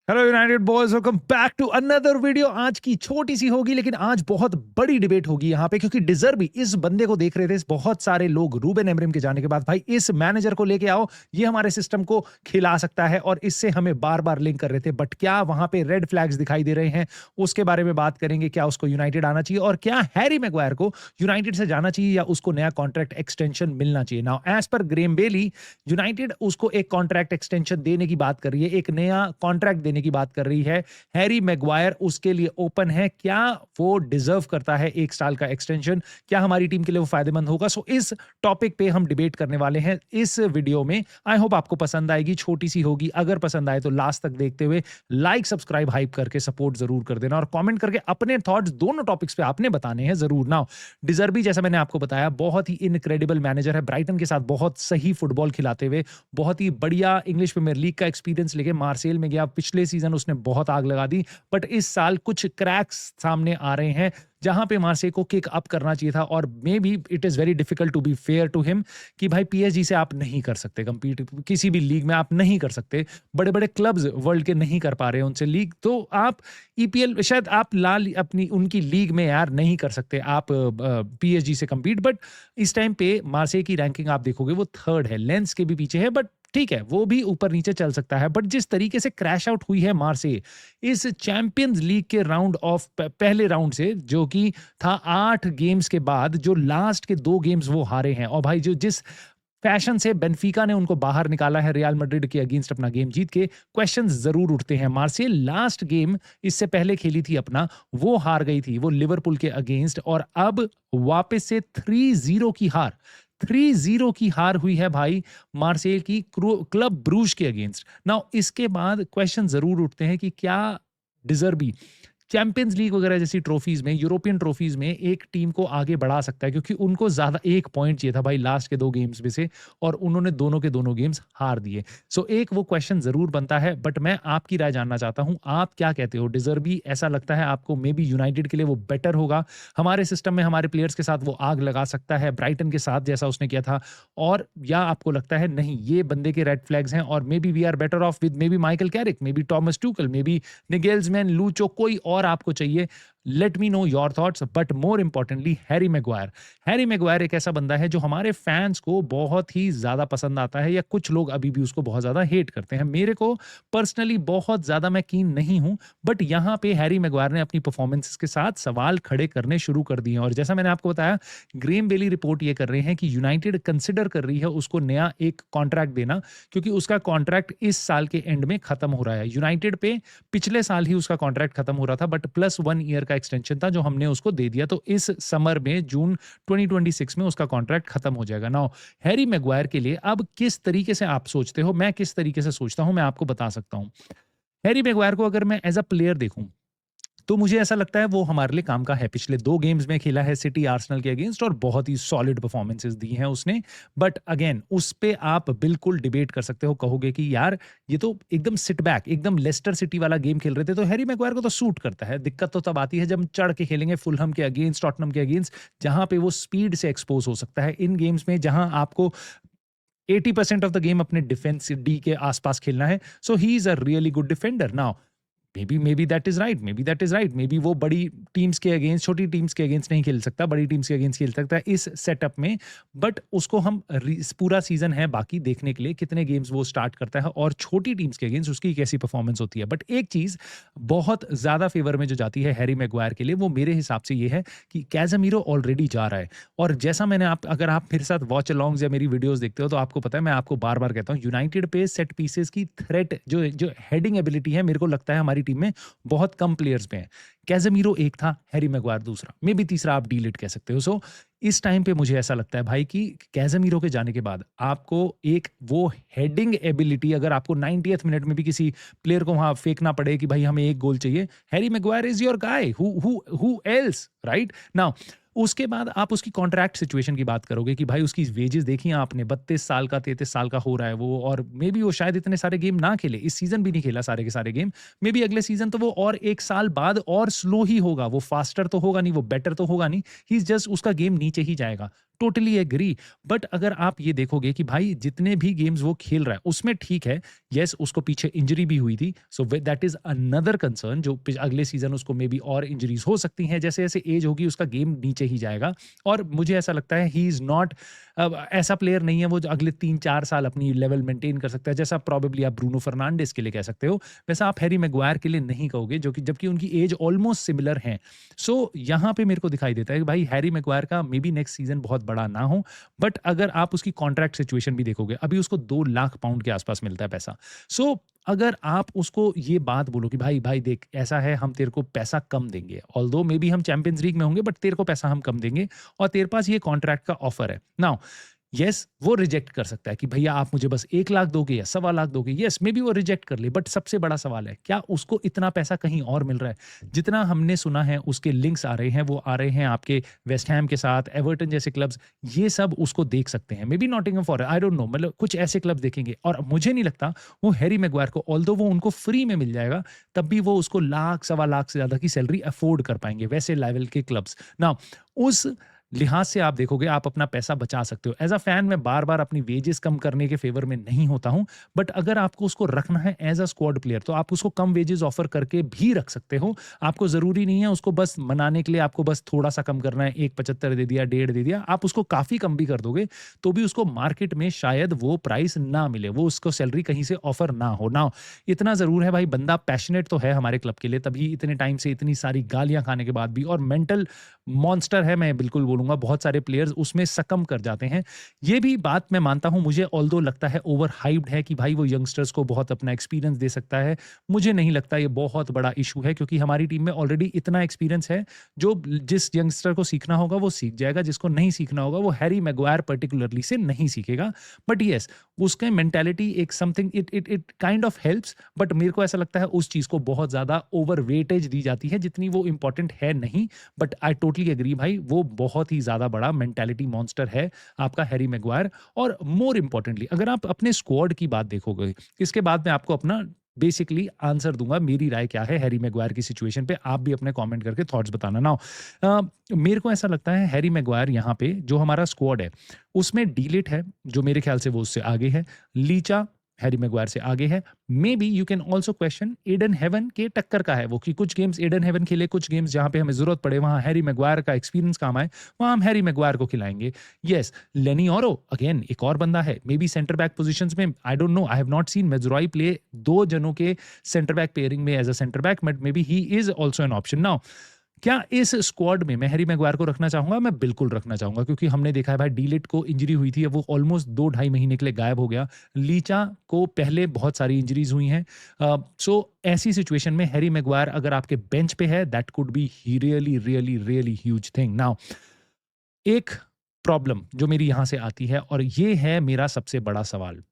Hello United boys, welcome back to another video. आज की छोटी सी होगी लेकिन आज बहुत बड़ी डिबेट होगी यहाँ पे, क्योंकि डिजर्व भी इस बंदे को देख रहे थे बहुत सारे लोग रूबेन अमोरिम के जाने के बाद। भाई इस मैनेजर को लेके आओ, ये हमारे सिस्टम को खिला सकता है, और इससे हमें बार बार लिंक कर रहे थे। बट क्या वहां पे रेड फ्लैग्स दिखाई दे रहे हैं, उसके बारे में बात करेंगे। क्या उसको यूनाइटेड आना चाहिए, और क्या हैरी मैग्वायर को यूनाइटेड से जाना चाहिए, या उसको नया कॉन्ट्रैक्ट एक्सटेंशन मिलना चाहिए। नाउ एज पर ग्रेम बेली, यूनाइटेड उसको एक कॉन्ट्रैक्ट एक्सटेंशन देने की बात कर रही है, एक नया कॉन्ट्रैक्ट देने की बात कर रही है। हैरी मैग्वायर उसके लिए ओपन है। क्या वो डिजर्व करता है 1 साल का एक्सटेंशन? क्या हमारी टीम के लिए वो फायदेमंद होगा? सो इस टॉपिक पे हम डिबेट करने वाले हैं इस वीडियो में। आई होप आपको पसंद आएगी, छोटी सी होगी। अगर पसंद आए तो लास्ट तक देखते हुए लाइक सब्सक्राइब हाइप करके सपोर्ट जरूर कर देना, और कमेंट करके अपने थॉट्स दोनों टॉपिक्स पे आपने बताने हैं जरूर। नाउ डिजर्बी, जैसा मैंने आपको बताया, बहुत ही इनक्रेडिबल मैनेजर है। ब्राइटन के साथ बहुत सही फुटबॉल खिलाते हुए, बहुत ही बढ़िया इंग्लिश प्रीमियर लीग का एक्सपीरियंस लेके मार्सेल में गया। पिछले सीजन उसने बहुत आग लगा दी, बट इस साल कुछ क्रैक्स सामने आ रहे हैं जहां पे मार्से को किक अप करना चाहिए था। और maybe it is very difficult to be fair to him कि भाई पीएसजी से आप नहीं कर सकते कंपीट, किसी भी लीग में आप नहीं कर सकते। बड़े बड़े क्लब्स वर्ल्ड के नहीं कर पा रहे हैं उनसे लीग, तो आप ईपीएल शायद आप लाल अपनी उनकी लीग में यार नहीं कर सकते आप पीएसजी से कंपीट। बट इस टाइम पे मार्से की रैंकिंग आप देखोगे वो थर्ड है, लेंस के भी पीछे है। बट ठीक है, वो भी ऊपर नीचे चल सकता है। बट जिस तरीके से क्रैश आउट हुई है मार्से इस चैंपियंस लीग के राउंड ऑफ पहले राउंड से, जो कि था 8 गेम्स के बाद, जो लास्ट के 2 गेम्स वो हारे हैं, और भाई जो जिस फैशन से बेनफिका ने उनको बाहर निकाला है रियल मैड्रिड के अगेंस्ट अपना गेम जीत के, क्वेश्चन जरूर उठते हैं। मार्से लास्ट गेम इससे पहले खेली थी अपना, वो हार गई थी वो लिवरपूल के अगेंस्ट, और अब वापस से 3-0 की हार, 3-0 की हार हुई है भाई मार्सेल की क्लब ब्रूज के अगेंस्ट। नाउ इसके बाद क्वेश्चन जरूर उठते हैं कि क्या डिजर्बी चैंपियंस लीग वगैरह जैसी ट्रॉफीज में, यूरोपियन ट्रॉफीज में एक टीम को आगे बढ़ा सकता है, क्योंकि उनको ज्यादा 1 पॉइंट चाहिए था भाई लास्ट के 2 गेम्स में से, और उन्होंने दोनों के दोनों गेम्स हार दिए। सो एक वो क्वेश्चन जरूर बनता है। बट मैं आपकी राय जानना चाहता हूं, आप क्या कहते हो? डिजर्बी ऐसा लगता है आपको मे बी यूनाइटेड के लिए वो बेटर होगा, हमारे सिस्टम में हमारे प्लेयर्स के साथ वो आग लगा सकता है ब्राइटन के साथ जैसा उसने किया था? और या आपको लगता है नहीं, ये बंदे के रेड फ्लैग्स हैं, और maybe we are better off with maybe Michael Carrick, maybe Thomas Tuchel, maybe Nagelsmann, Lucho, कोई और आपको चाहिए? Let me know your thoughts. But more importantly Harry Maguire, Harry Maguire एक ऐसा बंदा है जो हमारे फैंस को बहुत ही ज्यादा पसंद आता है, या कुछ लोग अभी भी उसको बहुत ज्यादा हेट करते हैं। मेरे को पर्सनली बहुत ज्यादा मैं कीन नहीं हूं, बट यहां पे हैरी मैग्वायर ने अपनी परफॉर्मेंसेस के साथ सवाल खड़े करने शुरू कर दिए हैं। और जैसा मैंने आपको बताया, ग्रेम बेली रिपोर्ट ये कर रहे हैं कि यूनाइटेड कंसिडर कर रही है उसको नया एक कॉन्ट्रैक्ट देना, क्योंकि उसका कॉन्ट्रैक्ट इस साल के एंड में खत्म हो रहा है। यूनाइटेड पे पिछले साल ही उसका कॉन्ट्रैक्ट खत्म हो रहा था, बट प्लस 1 ईयर का एक्सटेंशन था जो हमने उसको दे दिया, तो इस समर में जून 2026 में उसका कॉन्ट्रैक्ट खत्म हो जाएगा। नाउ हैरी मैग्वायर के लिए अब किस तरीके से आप सोचते हो, मैं किस तरीके से सोचता हूं, मैं आपको बता सकता हूं। हैरी मैग्वायर को अगर मैं एज अ प्लेयर देखूं, तो मुझे ऐसा लगता है वो हमारे लिए काम का है। पिछले 2 गेम्स में खेला है सिटी आर्सेनल के अगेंस्ट, और बहुत ही सॉलिड परफॉर्मेंसेस दी हैं उसने। बट अगेन उस पे आप बिल्कुल डिबेट कर सकते हो, कहोगे कि यार ये तो एकदम सिट बैक, एकदम लेस्टर सिटी वाला गेम खेल रहे थे, तो हैरी मैग्वायर को तो सूट करता है। दिक्कत तो तब आती है जब हम चढ़ के खेलेंगे फुलहम के अगेंस्ट, टॉटनम के अगेंस्ट, जहां पे वो स्पीड से एक्सपोज हो सकता है। इन गेम्स में जहां आपको 80% ऑफ द गेम अपने डिफेंस डी के आसपास खेलना है, so he is a really good defender. Now maybe that is right, maybe that is right, maybe वो बड़ी टीम्स के अगेंस्ट, छोटी टीम्स के अगेंस्ट नहीं खेल सकता, बड़ी टीम्स के अगेंस्ट खेल सकता है इस सेटअप में। बट उसको हम पूरा सीजन है बाकी देखने के लिए, कितने गेम्स वो स्टार्ट करता है और छोटी टीम्स के अगेंस्ट उसकी कैसी परफॉर्मेंस होती है। बट एक चीज बहुत ज्यादा फेवर में जो जाती है हैरी मैग्वायर के लिए, वो मेरे हिसाब से ये है कि कैज़ेमीरो ऑलरेडी जा रहा है। और जैसा मैंने अगर आप मेरे साथ वॉच अलॉन्ग्स या मेरी वीडियोस देखते हो, तो आपको पता है मैं आपको बार बार कहता हूँ, यूनाइटेड पे सेट पीसेस की थ्रेट, जो जो हेडिंग एबिलिटी है, मेरे को लगता है हमारी टीम में बहुत कम प्लेयर्स पे हैं। कैज़ेमीरो एक था, हैरी मैग्वायर दूसरा, मे बी तीसरा आप डीलिट कह सकते हो। सो इस टाइम पे मुझे ऐसा लगता है भाई कि कैज़ेमीरो के जाने के बाद आपको एक वो हेडिंग एबिलिटी, अगर आपको 90th मिनट में भी किसी प्लेयर को वहां फेंकना पड़े कि भाई हमें एक गोल चाहिए, Harry Maguire is your guy, who else, right? Now उसके बाद आप उसकी कॉन्ट्रैक्ट सिचुएशन की बात करोगे कि भाई उसकी वेजेस देखी आपने, 32 साल का, 33 साल का हो रहा है वो, और मे बी वो शायद इतने सारे गेम ना खेले, इस सीजन भी नहीं खेला सारे के सारे गेम, मे बी अगले सीजन तो वो और 1 साल बाद और स्लो ही होगा, वो फास्टर तो होगा नहीं, वो बेटर तो होगा नहीं, ही इज जस्ट, उसका गेम नीचे ही जाएगा। Totally agree. बट अगर आप ये देखोगे कि भाई जितने भी गेम्स वो खेल रहा है उसमें ठीक है, यस उसको पीछे इंजरी भी हुई थी, so that is another concern, जो अगले सीजन उसको मे बी और इंजरीज हो सकती हैं, जैसे जैसे एज होगी उसका गेम नीचे ही जाएगा। और मुझे ऐसा लगता है ही इज नॉट ऐसा प्लेयर नहीं है वो जो अगले 3-4 साल अपनी लेवल मेंटेन कर सकता है, जैसा प्रॉबेबली आप ब्रूनो फर्नांडिस के लिए कह सकते हो, वैसा आप हैरी मैग्वायर के लिए नहीं कहोगे, जो कि जबकि उनकी एज ऑलमोस्ट सिमिलर है। सो यहाँ पे मेरे को दिखाई देता है कि भाई हैरी मैग्वायर का मे बी नेक्स्ट सीजन बहुत बड़ा ना हो, बट अगर आप उसकी कॉन्ट्रैक्ट सिचुएशन भी देखोगे, अभी उसको 2 लाख पाउंड के आसपास मिलता है पैसा। सो अगर आप उसको ये बात बोलो कि भाई भाई देख ऐसा है, हम तेरे को पैसा कम देंगे, ऑल्दो मे बी हम चैंपियंस लीग में होंगे बट तेरे को पैसा हम कम देंगे, और तेरे पास ये कॉन्ट्रैक्ट का ऑफर है नाउ, यस वो रिजेक्ट कर सकता है कि भैया आप मुझे बस 1 लाख दोगे या 1.25 लाख दोगे, यस मे बी वो रिजेक्ट कर ले, बट सबसे बड़ा सवाल है क्या उसको इतना पैसा कहीं और मिल रहा है? जितना हमने सुना है उसके लिंक्स आ रहे हैं, वो आ रहे हैं आपके वेस्ट हैम के साथ, एवर्टन जैसे क्लब्स, ये सब उसको देख सकते हैं, may be Nottingham forest, I don't no, मतलब कुछ ऐसे क्लब्स देखेंगे, और मुझे नहीं लगता वो हैरी मैग्वायर को, ऑल्दो वो उनको फ्री में मिल जाएगा, तब भी वो उसको 1 लाख 1.25 लाख से ज्यादा की सैलरी अफोर्ड कर पाएंगे वैसे लेवल के क्लब्स ना। उस लिहाज से आप देखोगे आप अपना पैसा बचा सकते हो। एज अ फैन मैं बार बार अपनी वेजेस कम करने के फेवर में नहीं होता हूं, बट अगर आपको उसको रखना है एज अ स्क्वाड प्लेयर तो आप उसको कम वेजेस ऑफर करके भी रख सकते हो। आपको जरूरी नहीं है उसको बस मनाने के लिए आपको बस थोड़ा सा कम करना है, 1.75 दे दिया, 1.5 दे दिया, आप उसको काफी कम भी कर दोगे तो भी उसको मार्केट में शायद वो प्राइस ना मिले, वो उसको सैलरी कहीं से ऑफर ना हो ना। इतना जरूर है भाई बंदा पैशनेट तो है हमारे क्लब के लिए, तभी इतने टाइम से इतनी सारी गालियां खाने के बाद भी, और मेंटल मॉन्स्टर है, मैं बिल्कुल बोलूंगा, बहुत सारे प्लेयर्स उसमें सकम कर जाते हैं। ये भी बात मैं मानता हूं, मुझे ऑल्दो लगता है ओवर हाइप्ड है कि भाई वो यंगस्टर्स को बहुत अपना एक्सपीरियंस दे सकता है, मुझे नहीं लगता ये बहुत बड़ा इशू है, क्योंकि हमारी टीम में ऑलरेडी इतना एक्सपीरियंस है, जो जिस यंगस्टर को सीखना होगा वो सीख जाएगा, जिसको नहीं सीखना होगा वो हैरी मैग्वायर पर्टिकुलरली से नहीं सीखेगा। बट यस उसका मेंटालिटी एक something, it it it kind of helps, but मेरे को ऐसा लगता है उस चीज को बहुत ज्यादा ओवर वेटेज दी जाती है जितनी वो इंपॉर्टेंट है नहीं। बट आई टोटली एग्री भाई, वो बहुत ही ज्यादा बड़ा मेंटालिटी मॉन्स्टर है आपका हैरी मैग्वायर। और मोर इंपॉर्टेंटली अगर आप अपने स्क्वाड की बात देखोगे, इसके बाद मैं आपको अपना बेसिकली आंसर दूंगा, मेरी राय क्या है हैरी मैग्वायर की सिचुएशन पे, आप भी अपने कमेंट करके थॉट्स बताना ना। मेरे को ऐसा लगता है हैरी मैग्वायर यहाँ पे जो हमारा स्क्वाड है उसमें डीलिट है, जो मेरे ख्याल से वो उससे आगे है, लीचा हैरी मैग्वायर से आगे है, maybe you can also question Ayden Heaven के टक्कर का है वो, कि कुछ गेम्स एडन हेवन खेले, कुछ गेम्स जहां पे हमें जरूरत पड़े वहां हैरी मैग्वायर का एक्सपीरियंस काम आए, वहां हम हैरी मैग्वायर को खिलाएंगे। यस लेनी ओरो अगेन एक और बंदा है, maybe centre back positions में, I don't know, I have not seen Mazraoui play 2 जनों के सेंटर बैक पेयरिंग में as a centre back, but maybe he is also an option. Now क्या इस स्क्वाड में मैं Harry Maguire को रखना चाहूंगा? मैं बिल्कुल रखना चाहूंगा, क्योंकि हमने देखा है भाई डीलिट को इंजरी हुई थी, अब वो ऑलमोस्ट 2-2.5 महीने के लिए गायब हो गया, लीचा को पहले बहुत सारी इंजरीज हुई हैं, सो ऐसी सिचुएशन में हैरी मैग्वायर अगर आपके बेंच पे है that could be really really really huge thing. Now एक प्रॉब्लम जो मेरी यहां से आती है, और ये है मेरा सबसे बड़ा सवाल,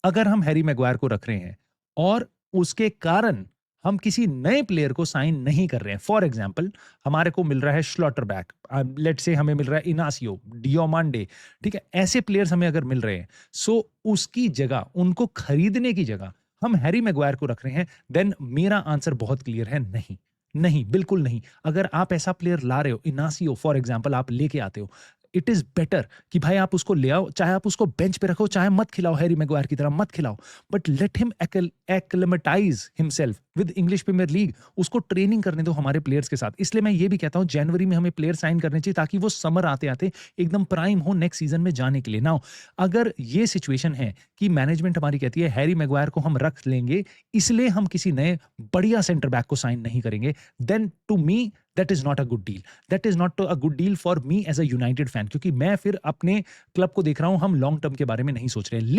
अगर हम हैरी मैग्वायर को रख रहे हैं और उसके कारण हम किसी नए प्लेयर को साइन नहीं कर रहे हैं, फॉर एग्जांपल हमारे को मिल रहा है श्लॉटर बैक, लेट से हमें मिल रहा है इनासियो डियोमांडे, ठीक है, ऐसे प्लेयर्स हमें अगर मिल रहे हैं, सो उसकी जगह, उनको खरीदने की जगह हम हैरी मैग्वायर को रख रहे हैं, देन मेरा आंसर बहुत क्लियर है, नहीं, नहीं, बिल्कुल नहीं। अगर आप ऐसा प्लेयर ला रहे हो, इनासियो फॉर एग्जांपल आप लेके आते हो, इट इज बेटर कि भाई आप उसको ले आओ, चाहे आप उसको बेंच पे रखो, चाहे मत खिलाओ, हैरी मैग्वायर की तरह मत खिलाओ, but let him acclimatize himself with English Premier League, उसको ट्रेनिंग करने दो हमारे प्लेयर्स के साथ। इसलिए मैं ये भी कहता हूं जनवरी में हमें प्लेयर साइन करने चाहिए, ताकि वो समर आते आते एकदम प्राइम हो नेक्स्ट सीजन में जाने के लिए। नाउ अगर ये सिचुएशन है कि मैनेजमेंट हमारी कहती है हैरी मैग्वायर को हम रख लेंगे, इसलिए हम किसी नए बढ़िया सेंटर बैक को साइन नहीं करेंगे, then to me that is not a good deal, that is not a good deal for me as a United fan, क्योंकि मैं फिर अपने क्लब को देख रहा हूं, हम लॉन्ग टर्म के बारे में नहीं सोच रहे हैं।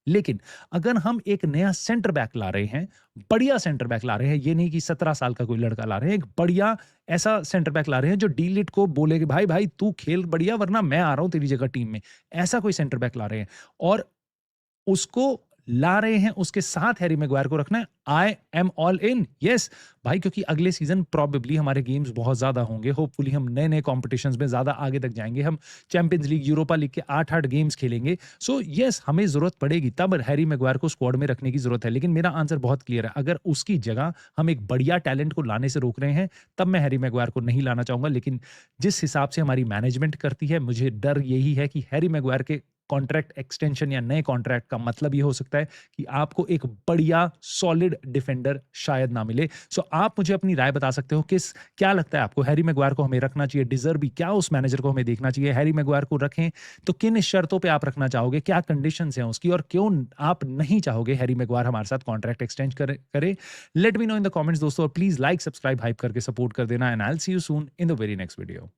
लेकिन अगर हम एक नया सेंटर बैक ला रहे हैं, बढ़िया सेंटर बैक ला रहे हैं, ये नहीं कि 17 साल का कोई लड़का ला रहे हैं, एक बढ़िया ऐसा सेंटर बैक ला रहे हैं जो डीलिट को बोले कि भाई भाई तू खेल बढ़िया, वरना मैं आ रहा हूं तेरी जगह टीम में, ऐसा कोई सेंटर बैक ला रहे हैं, और उसको ला रहे हैं उसके साथ हैरी मैग्वायर को रखना है, I am all in. Yes भाई, क्योंकि अगले सीजन प्रॉबेबली हमारे गेम्स बहुत ज्यादा होंगे, होपफुली हम नए नए कॉम्पिटिशंस में ज्यादा आगे तक जाएंगे, हम चैंपियंस लीग, यूरोपा लीग के 8-8 गेम्स खेलेंगे। सो यस, हमें जरूरत पड़ेगी, तब हैरी मैग्वायर को स्क्वाड में रखने की जरूरत है। लेकिन मेरा आंसर बहुत क्लियर है, अगर उसकी जगह हम एक बढ़िया टैलेंट को लाने से रोक रहे हैं, तब मैं हैरी मैग्वायर को नहीं लाना चाहूंगा। लेकिन जिस हिसाब से हमारी मैनेजमेंट करती है, मुझे डर यही है कि हैरी मैग्वायर के कॉन्ट्रैक्ट एक्सटेंशन या नए कॉन्ट्रैक्ट का मतलब ये हो सकता है कि आपको एक बढ़िया सॉलिड डिफेंडर शायद ना मिले। सो आप मुझे अपनी राय बता सकते हो, क्या लगता है आपको, हैरी मैग्वायर को हमें रखना चाहिए, डिजर्बी, क्या उस मैनेजर को हमें देखना चाहिए, हैरी मैग्वायर को रखें तो किन शर्तों पे आप रखना चाहोगे, क्या कंडीशंस हैं उसकी, और क्यों आप नहीं चाहोगे हैरी मैग्वायर हमारे साथ कॉन्ट्रैक्ट एक्सटेंड करे। Late me no in the comments दोस्तों, और प्लीज लाइक, सब्सक्राइब, हाइप करके सपोर्ट कर देना, and I will see you soon in the very next video.